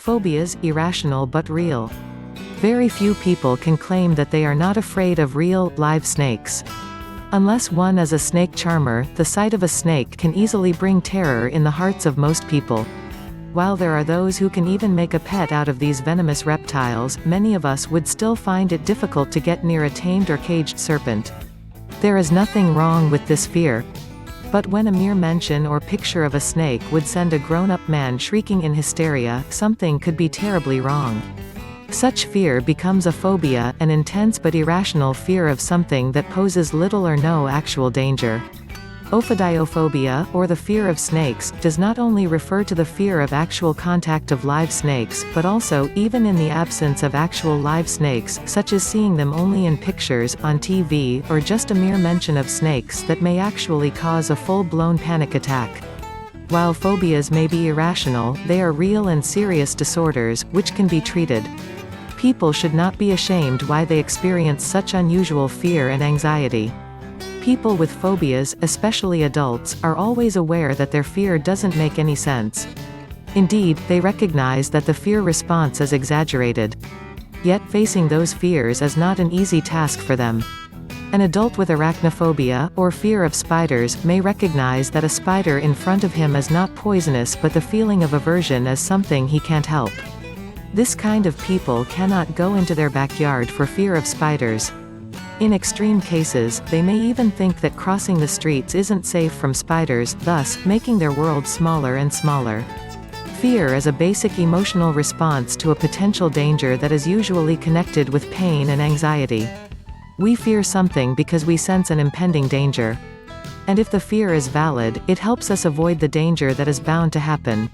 Phobias, irrational but real. Very few people can claim that they are not afraid of real, live snakes. Unless one is a snake charmer, the sight of a snake can easily bring terror in the hearts of most people. While there are those who can even make a pet out of these venomous reptiles, many of us would still find it difficult to get near a tamed or caged serpent. There is nothing wrong with this fear. But when a mere mention or picture of a snake would send a grown-up man shrieking in hysteria, something could be terribly wrong. Such fear becomes a phobia, an intense but irrational fear of something that poses little or no actual danger. Ophidiophobia, or the fear of snakes, does not only refer to the fear of actual contact of live snakes, but also, even in the absence of actual live snakes, such as seeing them only in pictures, on TV, or just a mere mention of snakes that may actually cause a full-blown panic attack. While phobias may be irrational, they are real and serious disorders, which can be treated. People should not be ashamed why they experience such unusual fear and anxiety. People with phobias, especially adults, are always aware that their fear doesn't make any sense. Indeed, they recognize that the fear response is exaggerated. Yet facing those fears is not an easy task for them. An adult with arachnophobia, or fear of spiders, may recognize that a spider in front of him is not poisonous, but the feeling of aversion is something he can't help. This kind of people cannot go into their backyard for fear of spiders. In extreme cases, they may even think that crossing the streets isn't safe from spiders, thus, making their world smaller and smaller. Fear is a basic emotional response to a potential danger that is usually connected with pain and anxiety. We fear something because we sense an impending danger. And if the fear is valid, it helps us avoid the danger that is bound to happen.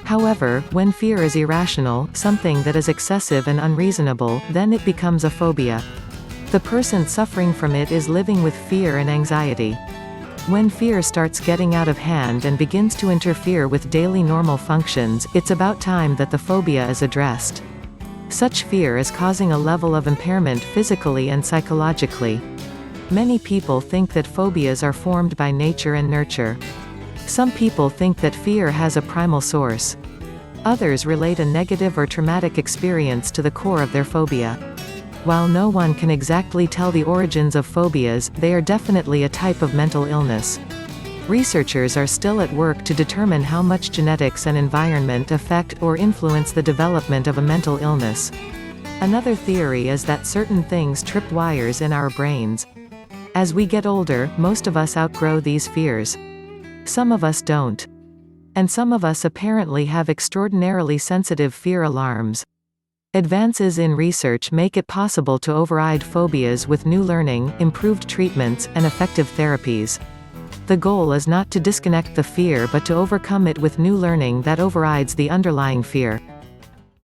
However, when fear is irrational, something that is excessive and unreasonable, then it becomes a phobia. The person suffering from it is living with fear and anxiety. When fear starts getting out of hand and begins to interfere with daily normal functions, it's about time that the phobia is addressed. Such fear is causing a level of impairment physically and psychologically. Many people think that phobias are formed by nature and nurture. Some people think that fear has a primal source. Others relate a negative or traumatic experience to the core of their phobia. While no one can exactly tell the origins of phobias, they are definitely a type of mental illness. Researchers are still at work to determine how much genetics and environment affect or influence the development of a mental illness. Another theory is that certain things trip wires in our brains. As we get older, most of us outgrow these fears. Some of us don't. And some of us apparently have extraordinarily sensitive fear alarms. Advances in research make it possible to override phobias with new learning, improved treatments, and effective therapies. The goal is not to disconnect the fear but to overcome it with new learning that overrides the underlying fear.